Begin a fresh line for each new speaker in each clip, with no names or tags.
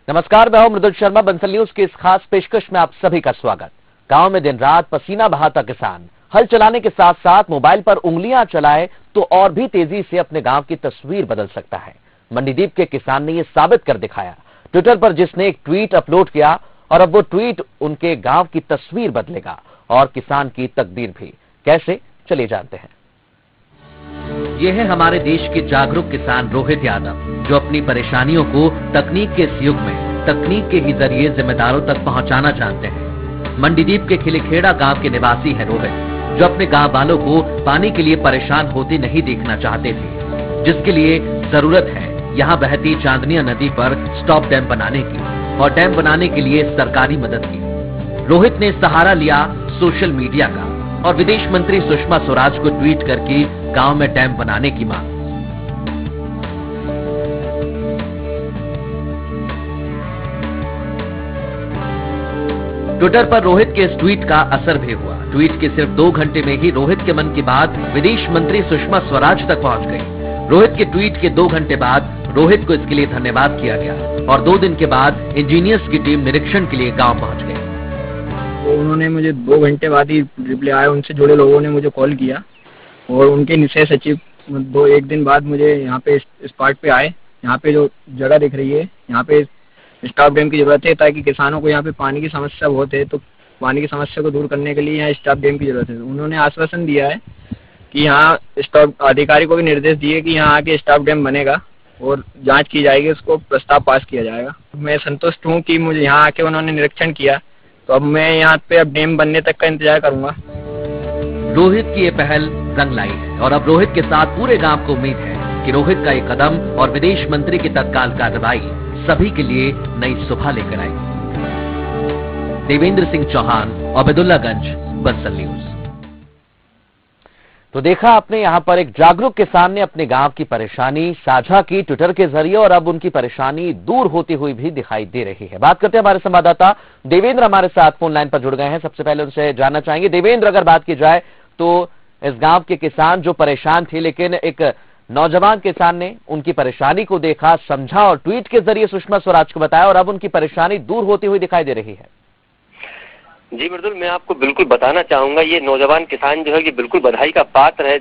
नमस्कार, मैं हूं मृदुल शर्मा। बंसल न्यूज की इस खास पेशकश में आप सभी का स्वागत। गांव में दिन रात पसीना बहाता किसान हल चलाने के साथ साथ मोबाइल पर उंगलियां चलाए तो और भी तेजी से अपने गांव की तस्वीर बदल सकता है। मंडीदीप के किसान ने यह साबित कर दिखाया। ट्विटर पर जिसने एक ट्वीट अपलोड किया और अब वो ट्वीट उनके गांव की तस्वीर बदलेगा और किसान की तकदीर भी। कैसे, चलिए जानते हैं। ये है हमारे देश के जागरूक किसान रोहित यादव, जो अपनी परेशानियों को तकनीक के इस युग में तकनीक के ही जरिए जिम्मेदारों तक पहुंचाना चाहते हैं। मंडीदीप के खिलेखेड़ा गांव के निवासी है रोहित, जो अपने गांव वालों को पानी के लिए परेशान होते नहीं देखना चाहते थे, जिसके लिए जरूरत है यहाँ बहती चांदनिया नदी पर स्टॉप डैम बनाने की और डैम बनाने के लिए सरकारी मदद की। रोहित ने सहारा लिया सोशल मीडिया का और विदेश मंत्री सुषमा स्वराज को ट्वीट करके गांव में डैम बनाने की मांग। ट्विटर पर रोहित के इस ट्वीट का असर भी हुआ। ट्वीट के सिर्फ 2 घंटे में ही रोहित के मन की बात विदेश मंत्री सुषमा स्वराज तक पहुंच गई। रोहित के ट्वीट के 2 घंटे बाद रोहित को इसके लिए धन्यवाद किया गया और 2 दिन के बाद इंजीनियर्स की टीम निरीक्षण के लिए गांव पहुंच गई।
तो उन्होंने मुझे 2 घंटे बाद ही रिप्लाई आया, उनसे जुड़े लोगों ने मुझे कॉल किया और उनके निश्चय सचिव 1 दिन बाद मुझे यहाँ पे स्पॉट पे आए। यहाँ पे जो जगह दिख रही है, यहाँ पे स्टॉप डैम की जरूरत है ताकि किसानों को यहाँ पे पानी की समस्या बहुत है, तो पानी की समस्या को दूर करने के लिए यहाँ स्टॉप डैम की जरूरत है। उन्होंने आश्वासन दिया है कि यहाँ स्टॉप अधिकारी को भी निर्देश दिए कि यहाँ आके स्टॉप डैम बनेगा और जांच की जाएगी, उसको प्रस्ताव पास किया जाएगा। मैं संतुष्ट हूँ कि मुझे यहाँ आके उन्होंने निरीक्षण किया, तो अब मैं यहाँ पे अब डैम बनने तक का इंतजार करूंगा।
रोहित की ये पहल रंग लाई है और अब रोहित के साथ पूरे गांव को उम्मीद है कि रोहित का ये कदम और विदेश मंत्री की तत्काल कार्रवाई सभी के लिए नई सुबह लेकर आएगी। देवेंद्र सिंह चौहान, अबेदुल्लागंज, बंसल न्यूज। तो देखा आपने, यहाँ पर एक जागरूक किसान ने अपने गांव की परेशानी साझा की ट्विटर के जरिए और अब उनकी परेशानी दूर होती हुई भी दिखाई दे रही है। बात करते हैं हमारे संवाददाता देवेंद्र हमारे साथ फोन लाइन पर जुड़ गए हैं। सबसे पहले उनसे जानना चाहेंगे, देवेंद्र, अगर बात की जाए तो इस गांव के किसान जो परेशान थे, लेकिन एक नौजवान किसान ने उनकी परेशानी को देखा, समझा और ट्वीट के जरिए सुषमा स्वराज को बताया और अब उनकी परेशानी दूर होती हुई दिखाई दे रही है।
जी मृदुल, मैं आपको बिल्कुल बताना चाहूंगा, ये नौजवान किसान जो है ये बिल्कुल बधाई का पात्र है।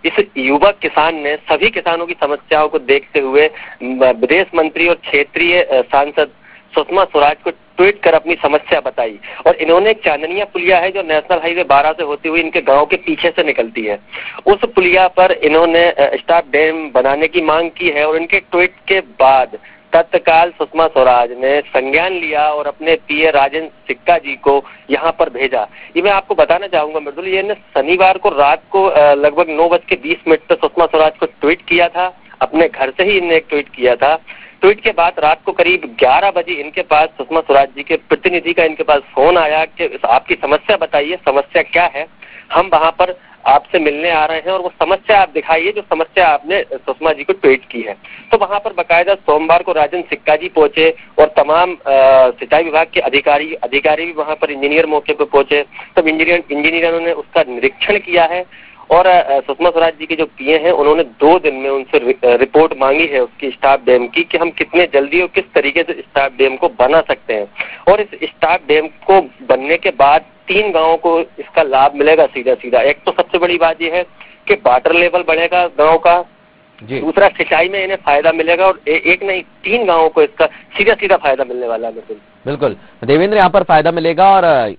इस युवक किसान ने सभी किसानों की समस्याओं को देखते हुए विदेश मंत्री और क्षेत्रीय सांसद सुषमा स्वराज को ट्वीट कर अपनी समस्या बताई और इन्होंने एक चांदनिया पुलिया है जो नेशनल हाईवे 12 से होती हुई इनके गांव के पीछे से निकलती है, उस पुलिया पर इन्होंने स्टॉप डैम बनाने की मांग की है और इनके ट्वीट के बाद तत्काल सुषमा स्वराज ने संज्ञान लिया और अपने पीए राजेंद्र सिक्का जी को यहाँ पर भेजा। ये मैं आपको बताना चाहूंगा मृदुल, ये शनिवार को रात को लगभग 9:20 पर सुषमा स्वराज को ट्वीट किया था। अपने घर से ही इन्हें एक ट्वीट किया था। ट्वीट के बाद रात को करीब 11 बजे इनके पास सुषमा स्वराज जी के प्रतिनिधि का इनके पास फोन आया कि आपकी समस्या बताइए, समस्या क्या है, हम वहां पर आपसे मिलने आ रहे हैं और वो समस्या आप दिखाइए जो समस्या आपने सुषमा जी को ट्वीट की है। तो वहां पर बकायदा सोमवार को राजेंद्र सिक्का जी पहुंचे और तमाम सिंचाई विभाग के अधिकारी भी वहां पर इंजीनियर मौके पर पहुंचे। तब इंजीनियरों ने उसका निरीक्षण किया है और सुषमा स्वराज जी के जो पीए हैं उन्होंने 2 दिन में उनसे रिपोर्ट मांगी है उसकी स्टॉप डैम की कि हम कितने जल्दी और किस तरीके से स्टॉप डैम को बना सकते हैं। और इस स्टॉप डैम को बनने के बाद 3 गांवों को इसका लाभ मिलेगा सीधा। एक तो सबसे बड़ी बात यह है कि वाटर लेवल बढ़ेगा गांव का, दूसरा सिंचाई में इन्हें फायदा मिलेगा और एक नहीं 3 गांवों को इसका सीधा फायदा मिलने वाला है।
बिल्कुल देवेंद्र, यहाँ पर फायदा मिलेगा और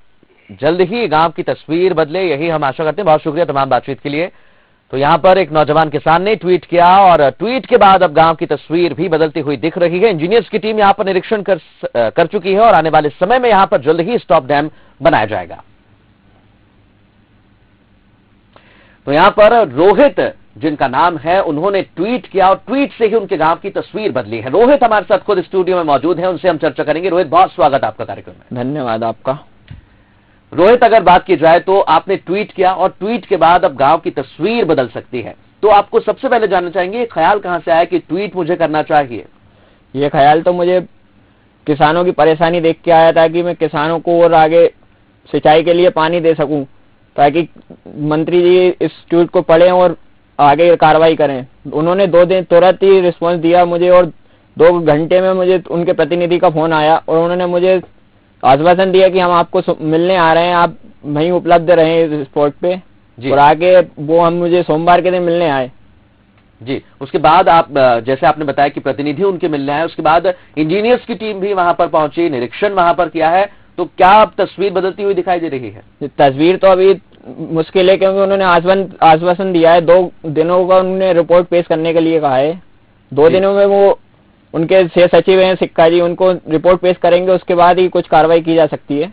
जल्द ही गांव की तस्वीर बदले, यही हम आशा करते हैं। बहुत शुक्रिया तमाम बातचीत के लिए। तो यहाँ पर एक नौजवान किसान ने ट्वीट किया और ट्वीट के बाद अब गांव की तस्वीर भी बदलती हुई दिख रही है। इंजीनियर्स की टीम यहाँ पर निरीक्षण कर चुकी है और आने वाले समय में यहाँ पर जल्द ही स्टॉप डैम बनाया जाएगा। तो यहाँ पर रोहित जिनका नाम है, उन्होंने ट्वीट किया और ट्वीट से ही उनके गांव की तस्वीर बदली है। रोहित हमारे साथ खुद स्टूडियो में मौजूद है, उनसे हम चर्चा करेंगे। रोहित, बहुत स्वागत आपका कार्यक्रम में।
धन्यवाद आपका।
रोहित, अगर बात की जाए तो आपने ट्वीट किया और ट्वीट के बाद अब गांव की तस्वीर बदल सकती है, तो आपको सबसे पहले जानना चाहेंगे ये ख्याल कहां से आया कि ट्वीट मुझे करना चाहिए?
ये ख्याल तो मुझे किसानों की परेशानी देख के आया था कि मैं किसानों को और आगे सिंचाई के लिए पानी दे सकूं, ताकि मंत्री जी इस ट्वीट को पढ़ें और आगे कार्रवाई करें। उन्होंने 2 दिन तुरंत ही रिस्पॉन्स दिया मुझे और 2 घंटे में मुझे उनके प्रतिनिधि का फोन आया और उन्होंने मुझे आश्वासन दिया कि हम आपको मिलने आ रहे हैं, आप वहीं उपलब्ध रहें स्पॉट पे। और आगे वो हम मुझे सोमवार के दिन मिलने आए
जी। उसके बाद आप जैसे आपने बताया कि प्रतिनिधि उनके मिलने आए, उसके बाद इंजीनियर्स की टीम भी वहां पर पहुंची, निरीक्षण वहां पर किया है, तो क्या अब तस्वीर बदलती हुई दिखाई दे रही है?
तस्वीर तो अभी मुश्किल है, क्योंकि उन्होंने आश्वासन दिया है, 2 दिनों का उन्होंने रिपोर्ट पेश करने के लिए कहा है। 2 दिनों में वो उनके सचिव हैं सिक्का जी, उनको रिपोर्ट पेश करेंगे, उसके बाद ही कुछ कार्रवाई की जा सकती है।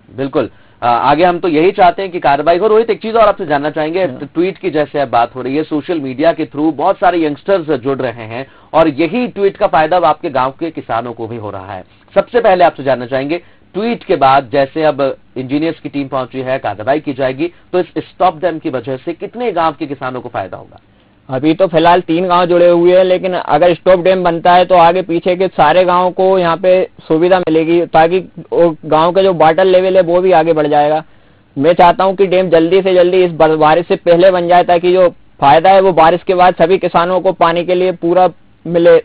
बिल्कुल, आगे हम तो यही चाहते हैं कि कार्रवाई हो। रोहित, एक चीज और आपसे जानना चाहेंगे, ट्वीट की जैसे अब बात हो रही है, सोशल मीडिया के थ्रू बहुत सारे यंगस्टर्स जुड़ रहे हैं और यही ट्वीट का फायदा आपके गांव के किसानों को भी हो रहा है। सबसे पहले आपसे जानना चाहेंगे, ट्वीट के बाद जैसे अब इंजीनियर्स की टीम पहुंची है, कार्रवाई की जाएगी, तो इस स्टॉप डैम की वजह से कितने गांव के किसानों को फायदा होगा?
अभी तो फिलहाल 3 गांव जुड़े हुए हैं, लेकिन अगर स्टॉप डैम बनता है तो आगे पीछे के सारे गांव को यहाँ पे सुविधा मिलेगी, ताकि गांव का जो वाटर लेवल है वो भी आगे बढ़ जाएगा। मैं चाहता हूँ कि डैम जल्दी से जल्दी इस बारिश से पहले बन जाए, ताकि जो फायदा है वो बारिश के बाद सभी किसानों को पानी के लिए पूरा मिले।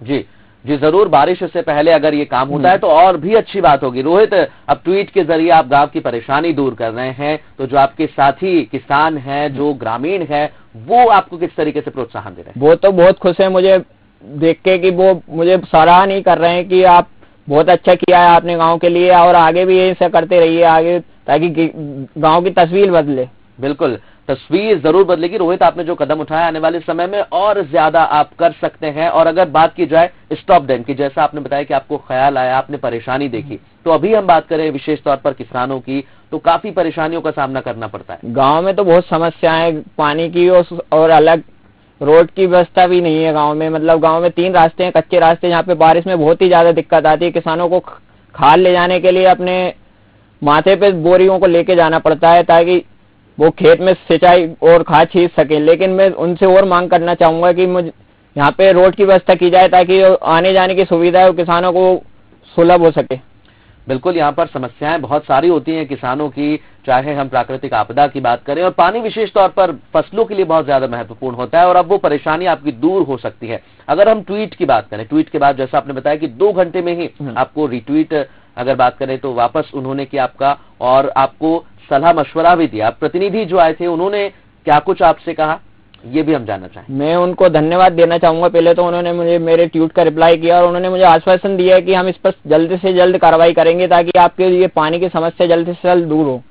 जी जी, जरूर, बारिश से पहले अगर ये काम होता है तो और भी अच्छी बात होगी। रोहित, अब ट्वीट के जरिए आप गांव की परेशानी दूर कर रहे हैं, तो जो आपके साथी किसान हैं, जो ग्रामीण है, वो आपको किस तरीके से प्रोत्साहन दे रहे हैं?
वो तो बहुत खुश है मुझे देख के कि वो मुझे सराहना नहीं कर रहे हैं कि आप बहुत अच्छा किया है आपने गाँव के लिए, और आगे भी ऐसा करते रहिए आगे, ताकि गाँव की तस्वीर बदले।
बिल्कुल, तस्वीर जरूर बदलेगी। रोहित, आपने जो कदम उठाया, आने वाले समय में और ज्यादा आप कर सकते हैं। और अगर बात की जाए स्टॉप डैम की, जैसा आपने बताया कि आपको ख्याल आया, आपने परेशानी देखी, तो अभी हम बात करें विशेष तौर पर किसानों की, तो काफी परेशानियों का सामना करना पड़ता है।
गांव में तो बहुत समस्याएं पानी की और अलग रोड की व्यवस्था भी नहीं है गांव में। मतलब गांव में 3 रास्ते हैं, कच्चे रास्ते, जहाँ पे बारिश में बहुत ही ज्यादा दिक्कत आती है। किसानों को खाद ले जाने के लिए अपने माथे पे बोरियों को लेके जाना पड़ता है, ताकि वो खेत में सिंचाई और खाद छींच सके। लेकिन मैं उनसे और मांग करना चाहूंगा कि मुझे यहाँ पे रोड की व्यवस्था की जाए, ताकि आने जाने की सुविधा किसानों को सुलभ हो सके।
बिल्कुल, यहाँ पर समस्याएं बहुत सारी होती हैं किसानों की, चाहे हम प्राकृतिक आपदा की बात करें, और पानी विशेष तौर पर फसलों के लिए बहुत ज्यादा महत्वपूर्ण होता है, और अब वो परेशानी आपकी दूर हो सकती है। अगर हम ट्वीट की बात करें, ट्वीट के बाद जैसा आपने बताया कि 2 घंटे में ही आपको रिट्वीट अगर बात करें तो वापस उन्होंने किया आपका, और आपको सलाह मशवरा भी दिया। प्रतिनिधि जो आए थे उन्होंने क्या कुछ आपसे कहा, ये भी हम जानना चाहेंगे।
मैं उनको धन्यवाद देना चाहूंगा। पहले तो उन्होंने मुझे मेरे ट्वीट का रिप्लाई किया, और उन्होंने मुझे आश्वासन दिया कि हम इस पर जल्द से जल्द कार्रवाई करेंगे, ताकि आपके ये पानी की समस्या जल्द से जल्द दूर हो।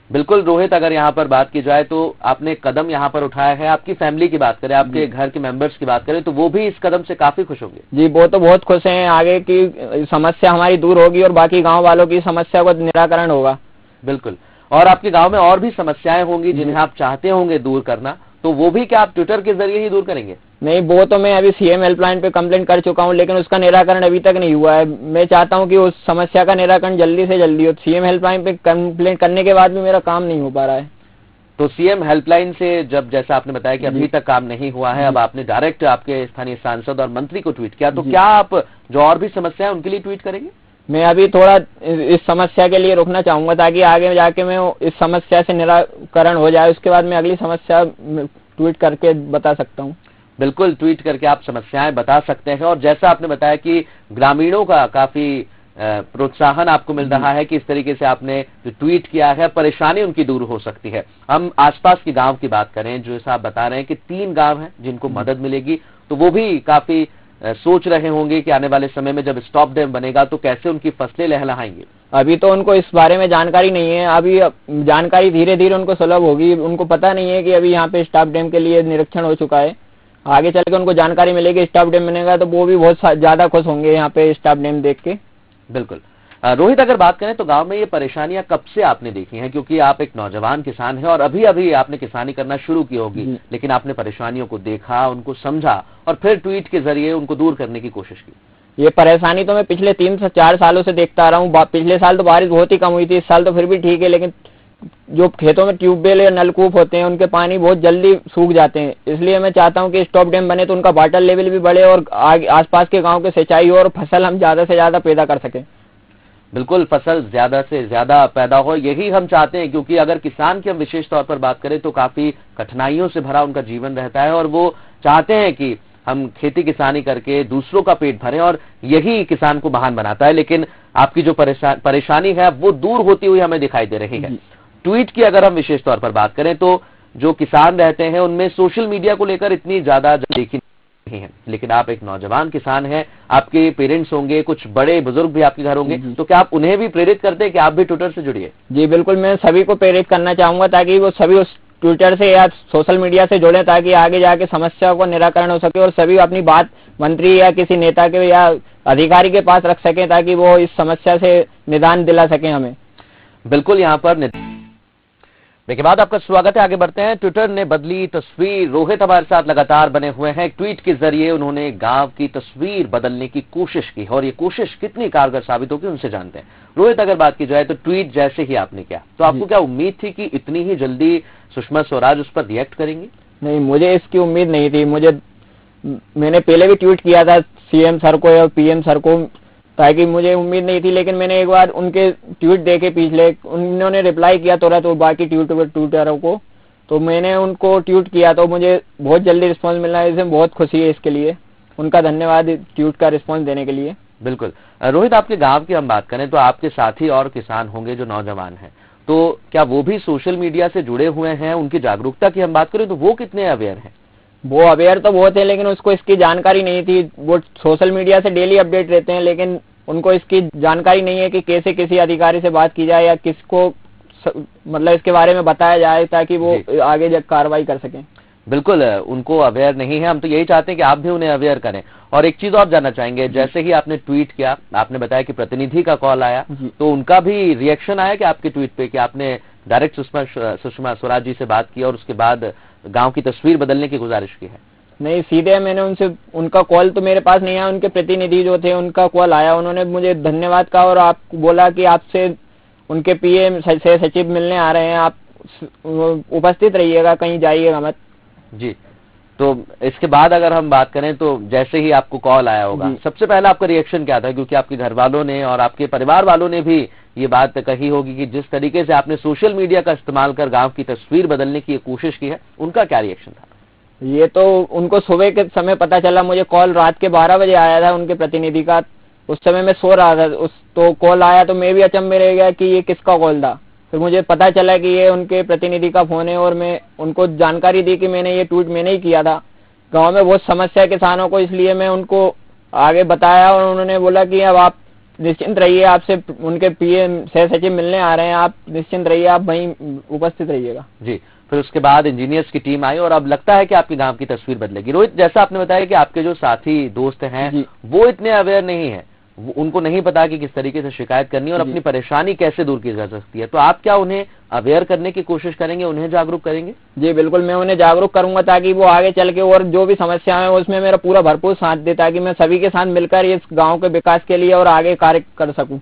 बिल्कुल रोहित, अगर यहाँ पर बात की जाए तो आपने कदम यहाँ पर उठाया है। आपकी फैमिली की बात करें, आपके घर के मेंबर्स की बात करें, तो वो भी इस कदम से काफी खुश होंगे।
जी, वो तो बहुत खुश हैं। आगे की समस्या हमारी दूर होगी और बाकी गाँव वालों की समस्या का निराकरण होगा।
बिल्कुल, और आपके गांव में और भी समस्याएं होंगी जिन्हें आप चाहते होंगे दूर करना, तो वो भी क्या आप ट्विटर के जरिए ही दूर करेंगे?
नहीं, वो तो मैं अभी सीएम हेल्पलाइन पे कंप्लेंट कर चुका हूं, लेकिन उसका निराकरण अभी तक नहीं हुआ है। मैं चाहता हूं कि उस समस्या का निराकरण जल्दी से जल्दी हो। सीएम हेल्पलाइन पे कंप्लेंट करने के बाद भी मेरा काम नहीं हो पा रहा है।
तो सीएम हेल्पलाइन से जब, जैसा आपने बताया कि अभी तक काम नहीं हुआ है, अब आपने डायरेक्ट आपके स्थानीय सांसद और मंत्री को ट्वीट किया, तो क्या आप जो और भी समस्या है उनके लिए ट्वीट करेंगे?
मैं अभी थोड़ा इस समस्या के लिए रुकना चाहूंगा, ताकि आगे जाके मैं इस समस्या से निराकरण हो जाए, उसके बाद मैं अगली समस्या ट्वीट करके बता सकता हूं।
बिल्कुल, ट्वीट करके आप समस्याएं बता सकते हैं। और जैसा आपने बताया कि ग्रामीणों का काफी प्रोत्साहन आपको मिल रहा है कि इस तरीके से आपने जो ट्वीट किया है, परेशानी उनकी दूर हो सकती है। हम आसपास के गांव की बात करें, जो आप बता रहे हैं कि 3 गांव हैं जिनको मदद मिलेगी, तो वो भी काफी सोच रहे होंगे कि आने वाले समय में जब स्टॉप डैम बनेगा तो कैसे उनकी फसलें लहलहाएंगी।
अभी तो उनको इस बारे में जानकारी नहीं है। अभी जानकारी धीरे धीरे उनको सुलभ होगी। उनको पता नहीं है कि अभी यहाँ पे स्टॉप डैम के लिए निरीक्षण हो चुका है। आगे चल के उनको जानकारी मिलेगी, स्टॉप डैम बनेगा, तो वो भी बहुत ज्यादा खुश होंगे यहाँ पे स्टॉप डैम देख के।
बिल्कुल रोहित, अगर बात करें तो गांव में ये परेशानियां कब से आपने देखी हैं? क्योंकि आप एक नौजवान किसान हैं और अभी अभी आपने किसानी करना शुरू की होगी, लेकिन आपने परेशानियों को देखा, उनको समझा और फिर ट्वीट के जरिए उनको दूर करने की कोशिश की।
ये परेशानी तो मैं पिछले 3 से 4 सालों से देखता आ रहा हूँ। पिछले साल तो बारिश बहुत ही कम हुई थी, इस साल तो फिर भी ठीक है, लेकिन जो खेतों में ट्यूबवेल या नलकूप होते हैं उनके पानी बहुत जल्दी सूख जाते हैं। इसलिए मैं चाहता हूँ कि स्टॉप डैम बने तो उनका वाटर लेवल भी बढ़े और आसपास के गाँव के सिंचाई हो और फसल हम ज्यादा से ज्यादा पैदा कर सकें।
बिल्कुल, फसल ज्यादा से ज्यादा पैदा हो, यही हम चाहते हैं। क्योंकि अगर किसान की हम विशेष तौर पर बात करें तो काफी कठिनाइयों से भरा उनका जीवन रहता है और वो चाहते हैं कि हम खेती किसानी करके दूसरों का पेट भरें, और यही किसान को महान बनाता है। लेकिन आपकी जो परेशानी है वो दूर होती हुई हमें दिखाई दे रही है। ट्वीट की अगर हम विशेष तौर पर बात करें तो जो किसान रहते हैं उनमें सोशल मीडिया को लेकर इतनी ज्यादा देखी नहीं है, लेकिन आप एक नौजवान किसान हैं, आपके पेरेंट्स होंगे, कुछ बड़े बुजुर्ग भी आपके घर होंगे, तो क्या आप उन्हें भी प्रेरित करते हैं कि आप भी ट्विटर से जुड़िए?
जी बिल्कुल, मैं सभी को प्रेरित करना चाहूंगा ताकि वो सभी उस ट्विटर से या सोशल मीडिया से जुड़े, ताकि आगे जाके समस्या को निराकरण हो सके और सभी अपनी बात मंत्री या किसी नेता के या अधिकारी के पास रख सकें ताकि वो इस समस्या से निदान दिला सकें हमें।
बिल्कुल, यहाँ पर के बाद आपका स्वागत है। आगे बढ़ते हैं। ट्विटर ने बदली तस्वीर। रोहित हमारे साथ लगातार बने हुए हैं। ट्वीट के जरिए उन्होंने गांव की तस्वीर बदलने की कोशिश की, और ये कोशिश कितनी कारगर साबित होगी उनसे जानते हैं। रोहित, अगर बात की जाए तो ट्वीट जैसे ही आपने किया तो आपको क्या उम्मीद थी कि इतनी ही जल्दी सुषमा स्वराज उस पर रिएक्ट करेंगी?
नहीं, मुझे इसकी उम्मीद नहीं थी। मैंने पहले भी ट्वीट किया था सीएम सर को या पीएम सर को, ताकि मुझे उम्मीद नहीं थी, लेकिन मैंने एक बार उनके ट्वीट देखे पिछले, उन्होंने रिप्लाई किया तुरंत वो बाकी ट्विटरों को, तो मैंने उनको ट्वीट किया तो मुझे बहुत जल्दी रिस्पांस मिला है। इसमें बहुत खुशी है, इसके लिए उनका धन्यवाद ट्वीट का रिस्पांस देने के लिए।
बिल्कुल। रोहित, आपके गांव की हम बात करें तो आपके साथी और किसान होंगे जो नौजवान हैं, तो क्या वो भी सोशल मीडिया से जुड़े हुए हैं? उनकी जागरूकता की हम बात करें तो वो कितने अवेयर हैं?
वो अवेयर तो बहुत है, लेकिन उसको इसकी जानकारी नहीं थी। वो सोशल मीडिया से डेली अपडेट रहते हैं, लेकिन उनको इसकी जानकारी नहीं है कि कैसे किसी अधिकारी से बात की जाए या किसको मतलब इसके बारे में बताया जाए ताकि वो आगे कार्रवाई कर सकें।
बिल्कुल, उनको अवेयर नहीं है। हम तो यही चाहते हैं कि आप भी उन्हें अवेयर करें। और एक चीज और जानना चाहेंगे, जैसे ही आपने ट्वीट किया, आपने बताया कि प्रतिनिधि का कॉल आया, तो उनका भी रिएक्शन आया कि आपके ट्वीट पे, कि आपने डायरेक्ट सुषमा स्वराज जी से बात की और उसके बाद गांव की तस्वीर बदलने की गुजारिश की है?
नहीं, सीधे मैंने उनका कॉल तो मेरे पास नहीं आया, उनके प्रतिनिधि जो थे उनका कॉल आया। उन्होंने मुझे धन्यवाद कहा और आप बोला कि आपसे उनके पीएम से सचिव मिलने आ रहे हैं, आप उपस्थित रहिएगा, कहीं जाइएगा मत।
जी, तो इसके बाद अगर हम बात करें तो जैसे ही आपको कॉल आया होगा, सबसे पहला आपका रिएक्शन क्या था? क्योंकि आपके घर वालों ने और आपके परिवार वालों ने भी ये बात कही होगी कि जिस तरीके से आपने सोशल मीडिया का इस्तेमाल कर गांव की तस्वीर बदलने की कोशिश की है, उनका क्या रिएक्शन था?
ये तो उनको सुबह के समय पता चला। मुझे कॉल रात के 12 बजे आया था उनके प्रतिनिधि का। उस समय मैं सो रहा था, तो कॉल आया तो मैं भी अचंभे रह गया कि ये किसका कॉल था। फिर मुझे पता चला कि ये उनके प्रतिनिधि का फोन है, और मैं उनको जानकारी दी कि मैंने ये ट्वीट मैंने ही किया था। गांव में बहुत समस्या है किसानों को, इसलिए मैं उनको आगे बताया और उन्होंने बोला कि अब आप निश्चिंत रहिए, आपसे उनके पीएम सह सचिव मिलने आ रहे हैं, आप निश्चिंत रहिए, आप वहीं उपस्थित रहिएगा।
जी, फिर उसके बाद इंजीनियर्स की टीम आई और अब लगता है कि आपके गांव की तस्वीर बदलेगी। रोहित, जैसा आपने बताया कि आपके जो साथी दोस्त हैं वो इतने अवेयर नहीं है, उनको नहीं पता कि किस तरीके से शिकायत करनी है और अपनी परेशानी कैसे दूर की जा सकती है, तो आप क्या उन्हें अवेयर करने की कोशिश करेंगे, उन्हें जागरूक करेंगे?
जी बिल्कुल, मैं उन्हें जागरूक करूंगा ताकि वो आगे चल के और जो भी समस्या है उसमें मेरा पूरा भरपूर साथ दे, ताकि मैं सभी के साथ मिलकर इस गांव के विकास के लिए और आगे कार्य कर सकूं।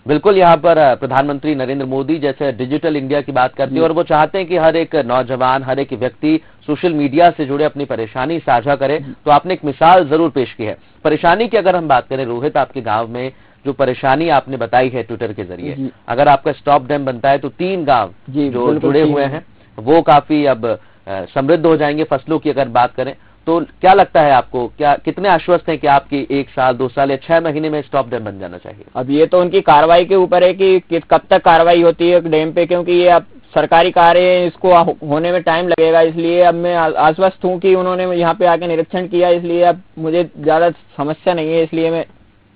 बिल्कुल, यहाँ पर प्रधानमंत्री नरेंद्र मोदी जैसे डिजिटल इंडिया की बात करते हैं और वो चाहते हैं कि हर एक नौजवान, हर एक व्यक्ति सोशल मीडिया से जुड़े अपनी परेशानी साझा करे। तो आपने एक मिसाल जरूर पेश की है। परेशानी की अगर हम बात करें रोहित, आपके गांव में जो परेशानी आपने बताई है ट्विटर के जरिए, अगर आपका स्टॉप डैम बनता है तो 3 गांव जो जुड़े हुए हैं वो काफी अब समृद्ध हो जाएंगे। फसलों की अगर बात करें तो क्या लगता है आपको, क्या कितने आश्वस्त हैं कि आपकी 1 साल 2 साल या 6 महीने में स्टॉप डैम बन जाना चाहिए?
अब ये तो उनकी कार्रवाई के ऊपर है कि कब तक कार्रवाई होती है डैम पे, क्योंकि ये अब सरकारी कार्य है, इसको होने में टाइम लगेगा। इसलिए अब मैं आश्वस्त हूँ कि उन्होंने यहाँ पे आके निरीक्षण किया, इसलिए अब मुझे ज्यादा समस्या नहीं है, इसलिए मैं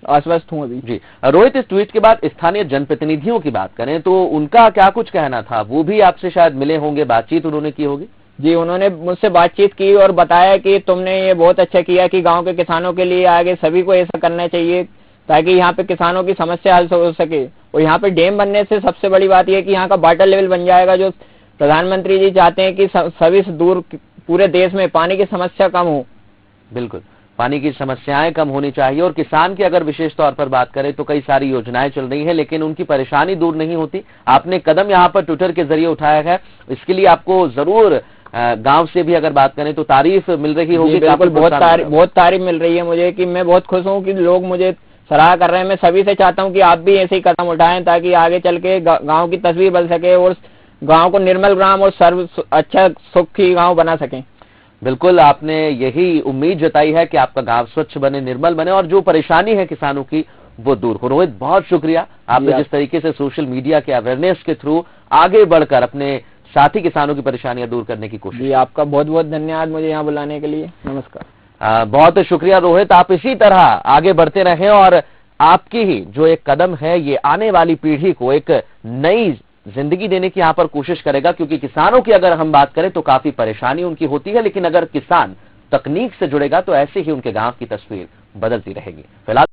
आश्वस्त हूँ अभी।
जी रोहित, इस ट्वीट के बाद स्थानीय जनप्रतिनिधियों की बात करें तो उनका क्या कुछ कहना था? वो भी आपसे शायद मिले होंगे, बातचीत उन्होंने की होगी?
जी, उन्होंने मुझसे बातचीत की और बताया कि तुमने ये बहुत अच्छा किया कि गांव के किसानों के लिए आगे सभी को ऐसा करना चाहिए ताकि यहाँ पे किसानों की समस्या हल हो सके। और यहाँ पे डैम बनने से सबसे बड़ी बात यह कि यहाँ का वाटर लेवल बन जाएगा, जो प्रधानमंत्री जी चाहते हैं कि सभी से दूर पूरे देश में पानी की समस्या कम हो।
बिल्कुल, पानी की समस्याएं कम होनी चाहिए। और किसान की अगर विशेष तौर पर बात करें तो कई सारी योजनाएं चल रही हैं, लेकिन उनकी परेशानी दूर नहीं होती। आपने कदम यहाँ पर ट्विटर के जरिए उठाया है, इसके लिए आपको जरूर गांव से भी अगर बात करें तो तारीफ मिल रही होगी।
बिल्कुल, बहुत तारीफ मिल रही है मुझे कि मैं बहुत खुश हूँ कि लोग मुझे सराह कर रहे हैं। मैं सभी से चाहता हूँ कि आप भी ऐसे ही कदम उठाएं ताकि आगे चल के गाँव की तस्वीर बदल सके और गाँव को निर्मल ग्राम और अच्छा सुखी गाँव बना सकें।
बिल्कुल, आपने यही उम्मीद जताई है कि आपका गांव स्वच्छ बने, निर्मल बने और जो परेशानी है किसानों की वो दूर हो। रोहित, बहुत शुक्रिया, आपने जिस तरीके से सोशल मीडिया के अवेयरनेस के थ्रू आगे बढ़कर अपने साथी किसानों की परेशानियां दूर करने की कोशिश।
जी, आपका बहुत बहुत धन्यवाद मुझे यहाँ बुलाने के लिए। नमस्कार।
बहुत शुक्रिया रोहित, आप इसी तरह आगे बढ़ते रहें और आपकी ही जो एक कदम है ये आने वाली पीढ़ी को एक नई जिंदगी देने की यहाँ पर कोशिश करेगा, क्योंकि किसानों की अगर हम बात करें तो काफी परेशानी उनकी होती है, लेकिन अगर किसान तकनीक से जुड़ेगा तो ऐसे ही उनके गांव की तस्वीर बदलती रहेगी। फिलहाल